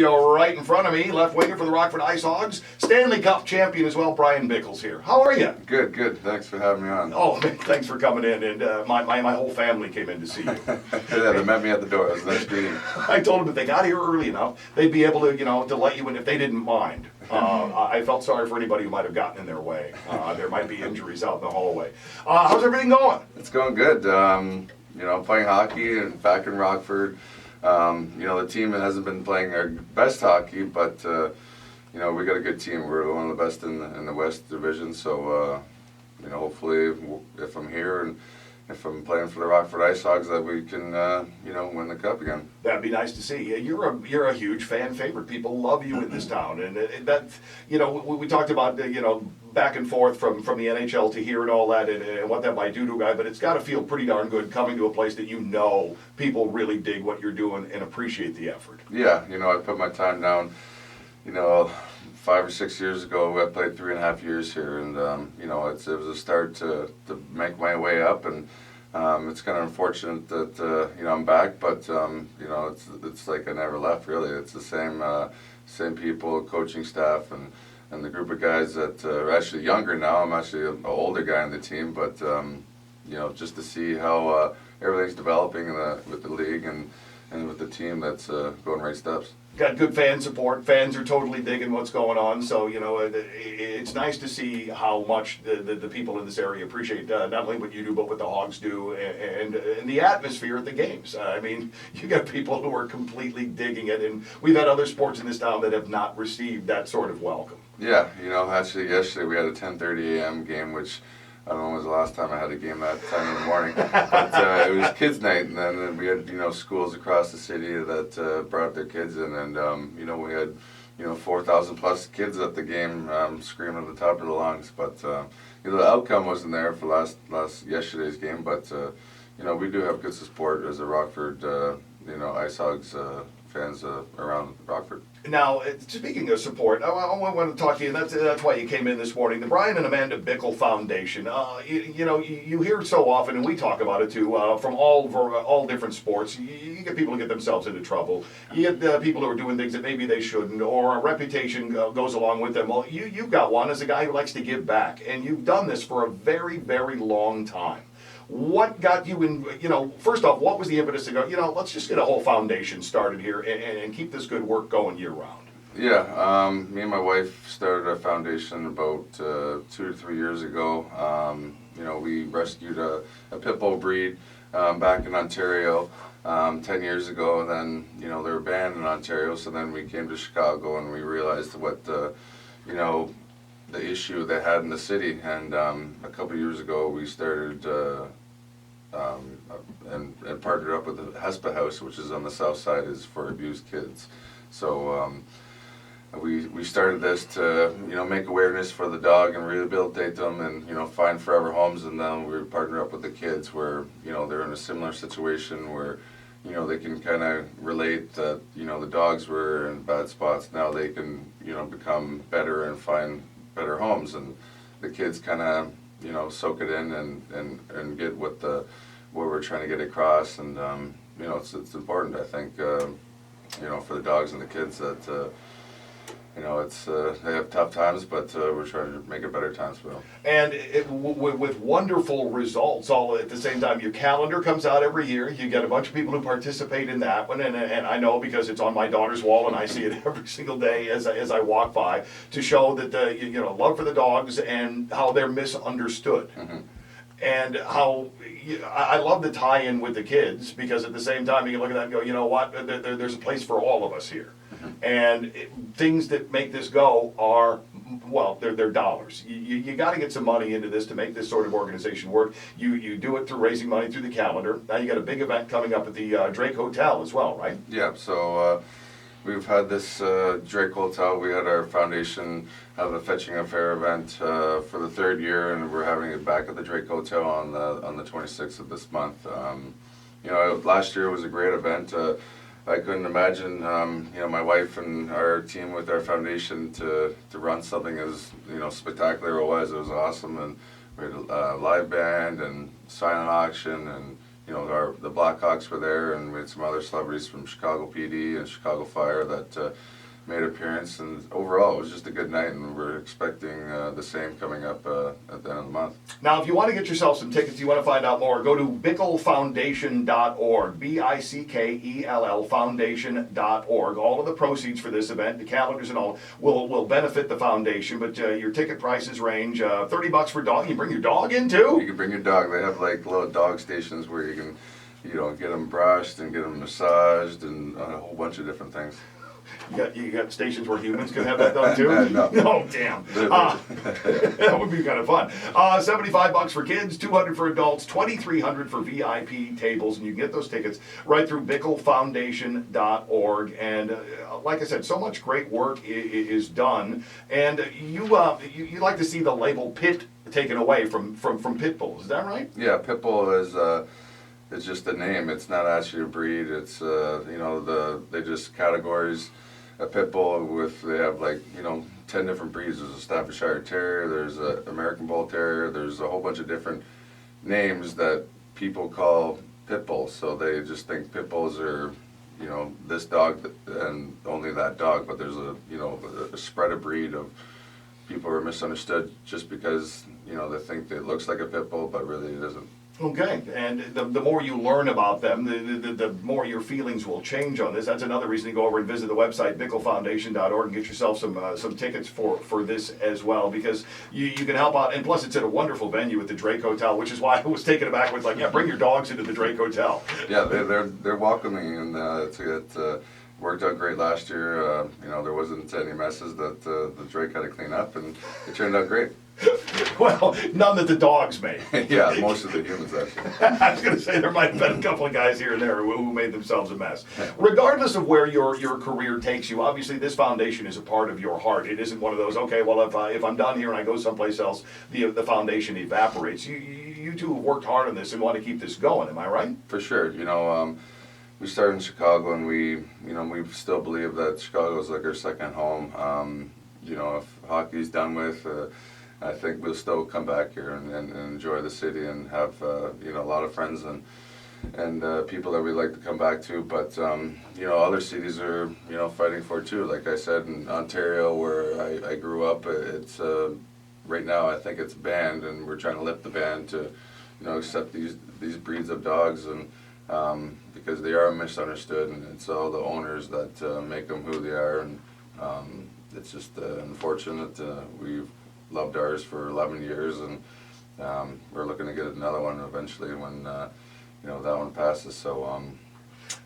Right in front of me, left winger for the Rockford IceHogs, Stanley Cup champion as well, Bryan Bickell's here. How are you? Good, good. Thanks for having me on. Oh, man, thanks for coming in, and my whole family came in to see you. Yeah, they met me at the door. It was a nice meeting. I told them if they got here early enough, they'd be able to, to let you in if they didn't mind. I felt sorry for anybody who might have gotten in their way. There might be injuries out in the hallway. How's everything going? It's going good. Playing hockey and back in Rockford. The team hasn't been playing our best hockey, but we got a good team. We're one of the best in the West Division. So, hopefully, if I'm here and if I'm playing for the Rockford IceHogs, that we can, win the cup again. That'd be nice to see. You're a huge fan favorite. People love you in this town, and we talked about back and forth from the NHL to here and all that, and what that might do to a guy. But it's got to feel pretty darn good coming to a place that people really dig what you're doing and appreciate the effort. Yeah, I put my time down. 5 or 6 years ago, I played 3.5 years here, and it was a start to make my way up, and it's kind of unfortunate that I'm back, but it's like I never left really. It's the same people, coaching staff, and the group of guys that are actually younger now. I'm actually an older guy on the team, but just to see how everything's developing with the league and with the team that's going right steps. Got good fan support. Fans are totally digging what's going on. So, it's nice to see how much the people in this area appreciate not only what you do, but what the Hogs do and the atmosphere at the games. I mean, you got people who are completely digging it, and we've had other sports in this town that have not received that sort of welcome. Yeah, actually yesterday we had a 10:30 a.m. game, which I don't know when was the last time I had a game that time in the morning, but it was kids' night, and then we had schools across the city that brought their kids in, and we had 4,000 plus kids at the game screaming at the top of their lungs. But the outcome wasn't there for last yesterday's game, but we do have good support as a Rockford IceHogs fans around Rockford. Now, speaking of support, I want to talk to you, and that's why you came in this morning. The Bryan and Amanda Bickell Foundation. You hear so often, and we talk about it too, from all different sports. You get people who get themselves into trouble. You get people who are doing things that maybe they shouldn't, or a reputation goes along with them. Well, you've got one as a guy who likes to give back, and you've done this for a very, very long time. What got you in, first off, what was the impetus to go, let's just get a whole foundation started here and keep this good work going year round? Yeah, me and my wife started a foundation about 2 to 3 years ago. We rescued a pit bull breed back in Ontario 10 years ago, and then, they were banned in Ontario, so then we came to Chicago and we realized what the issue they had in the city, and a couple of years ago we started and partnered up with the HESPA House, which is on the south side, is for abused kids. So we started this to make awareness for the dog and rehabilitate them and find forever homes, and then we partnered up with the kids where they're in a similar situation where they can kind of relate that the dogs were in bad spots. Now they can become better and find better homes, and the kids kind of soak it in and get what we're trying to get across, and it's important, I think, for the dogs and the kids that they have tough times, but we're trying to make it better times for them. And with wonderful results all at the same time. Your calendar comes out every year. You get a bunch of people who participate in that one, and I know because it's on my daughter's wall and I see it every single day as I walk by, to show that the love for the dogs and how they're misunderstood. Mm-hmm. And how I love the tie-in with the kids, because at the same time you can look at that and go, you know what, there's a place for all of us here. Mm-hmm. And things that make this go are, well, they're dollars. You got to get some money into this to make this sort of organization work. You do it through raising money through the calendar. Now you got a big event coming up at the Drake Hotel as well, right? Yeah, so we've had this Drake Hotel. We had our foundation have a Fetching a Fair event for the 3rd year, and we're having it back at the Drake Hotel on the 26th of this month. Last year was a great event. I couldn't imagine, my wife and our team with our foundation to run something as spectacular it was. It was awesome, and we had a live band and silent auction, and you know, the Blackhawks were there, and we had some other celebrities from Chicago PD and Chicago Fire that made an appearance, and overall it was just a good night, and we're expecting the same coming up at the end of the month. Now, if you want to get yourself some tickets, you want to find out more, go to picklefoundation.org, Bickell foundation.org. All of the proceeds for this event, the calendars and all, will benefit the foundation, but your ticket prices range $30 for dog. You can bring your dog in too? You can bring your dog. They have like little dog stations where you can, you know, get them brushed and get them massaged and a whole bunch of different things. You got stations where humans can have that done too? No. Oh, damn. That would be kind of fun. $75 for kids, $200 for adults, $2,300 for VIP tables, and you can get those tickets right through picklefoundation.org. And like I said, so much great work is done. And you like to see the label Pit taken away from Pitbull, is that right? Yeah, Pickle is it's just a name. It's not actually a breed. It's you know, they just categories a pit bull with, they have like, you know, 10 different breeds. There's a Staffordshire Terrier, there's an American Bull Terrier, there's a whole bunch of different names that people call pit bulls. So they just think pit bulls are, you know, this dog and only that dog. But there's a, you know, a spread of breed of people who are misunderstood just because, you know, they think it looks like a pit bull, but really it isn't. Okay, and the more you learn about them, the more your feelings will change on this. That's another reason to go over and visit the website, picklefoundation.org, and get yourself some tickets for this as well, because you can help out. And plus, it's at a wonderful venue at the Drake Hotel, which is why I was taken aback with, like, yeah, bring your dogs into the Drake Hotel. Yeah, they're welcoming, and it worked out great last year. You know, there wasn't any messes that the Drake had to clean up, and it turned out great. Well, none that the dogs made. Yeah, most of the humans actually. I was going to say there might have been a couple of guys here and there who made themselves a mess. Regardless of where your career takes you, obviously this foundation is a part of your heart. It isn't one of those, okay, well, if I'm done here and I go someplace else, the foundation evaporates. You two have worked hard on this and want to keep this going, am I right? For sure. You know, we started in Chicago, and we still believe that Chicago is like our second home. You know, if hockey's done with, I think we'll still come back here and enjoy the city and have you know, a lot of friends and people that we like to come back to. But you know, other cities are, you know, fighting for it too. Like I said, in Ontario, where I grew up, it's right now I think it's banned, and we're trying to lift the ban to, you know, accept these breeds of dogs, and because they are misunderstood, and it's all the owners that make them who they are, and it's just unfortunate. We've loved ours for 11 years, and we're looking to get another one eventually when you know, that one passes. So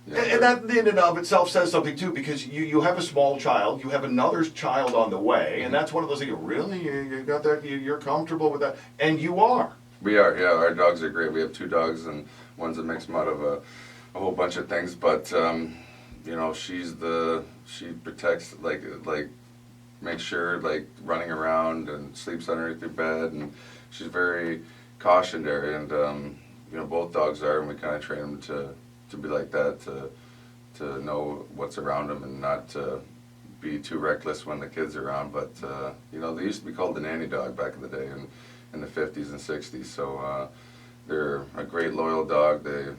yeah, and that in and of itself says something too, because you have a small child, you have another child on the way, and that's one of those things. Really, you got that? You're comfortable with that, and you are. We are. Yeah, our dogs are great. We have 2 dogs, and one's a mixed mud of a whole bunch of things. But you know, she protects, like makes sure, like, running around and sleeps underneath your bed, and she's very cautionary, and you know, both dogs are, and we kind of train them to be like that, to know what's around them and not to be too reckless when the kids are around. But you know, they used to be called the nanny dog back in the day, in the 50s and 60s. So they're a great loyal dog. They,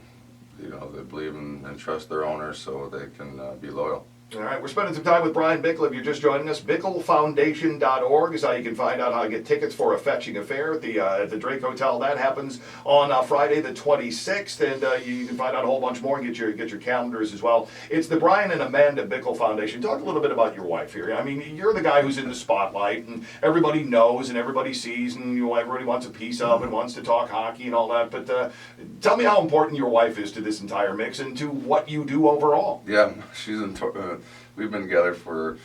you know, they believe and trust their owners, so they can be loyal. All right, we're spending some time with Bryan Bickell. If you're just joining us, picklefoundation.org is how you can find out how to get tickets for a fetching affair at the Drake Hotel. That happens on Friday the 26th, and you can find out a whole bunch more and get your calendars as well. It's the Bryan and Amanda Bickell Foundation. Talk a little bit about your wife here. I mean, you're the guy who's in the spotlight, and everybody knows and everybody sees, and you know, everybody wants a piece of and wants to talk hockey and all that. But tell me how important your wife is to this entire mix and to what you do overall. Yeah, she's we've been together for,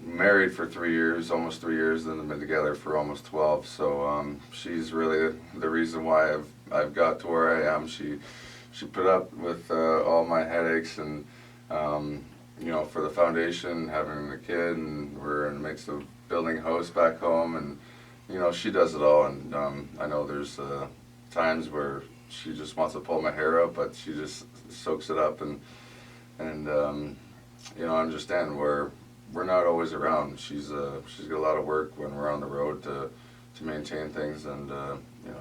married for 3 years, almost 3 years, then been together for almost 12. So she's really the reason why I've got to where I am. She put up with all my headaches, and you know, for the foundation, having a kid, and we're in the mix of building a house back home, and you know, she does it all. And I know there's times where she just wants to pull my hair out, but she just soaks it up, and you know, I understand we're not always around. She's got a lot of work when we're on the road to maintain things, and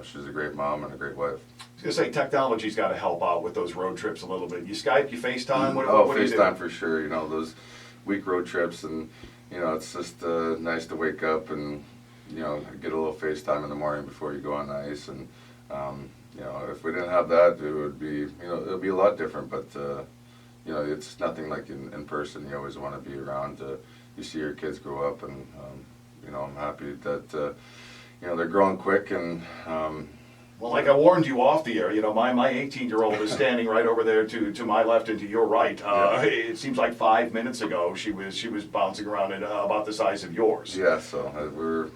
she's a great mom and a great wife. I was gonna say, technology's got to help out with those road trips a little bit. You Skype, you FaceTime, what do you do? FaceTime for sure. Those week road trips, and it's just nice to wake up and get a little FaceTime in the morning before you go on the ice. And if we didn't have that, it would be it would be a lot different. But it's nothing like in person. You always want to be around. You see your kids grow up, and I'm happy that they're growing quick and. Well, like I warned you off the air, my 18-year-old is standing right over there to my left and to your right. It seems like 5 minutes ago she was bouncing around at about the size of yours. Yeah, so we're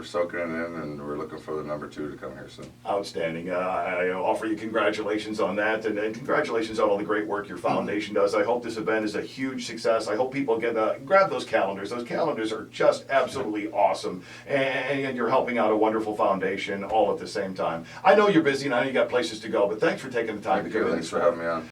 soaking it in, and we're looking for the number 2 to come here soon. Outstanding. I offer you congratulations on that, and congratulations on all the great work your foundation does. I hope this event is a huge success. I hope people get grab those calendars. Those calendars are just absolutely awesome, and you're helping out a wonderful foundation all at the same time. I know you're busy, and I know you got places to go, but thanks for taking the time to come in. Thanks for having me on.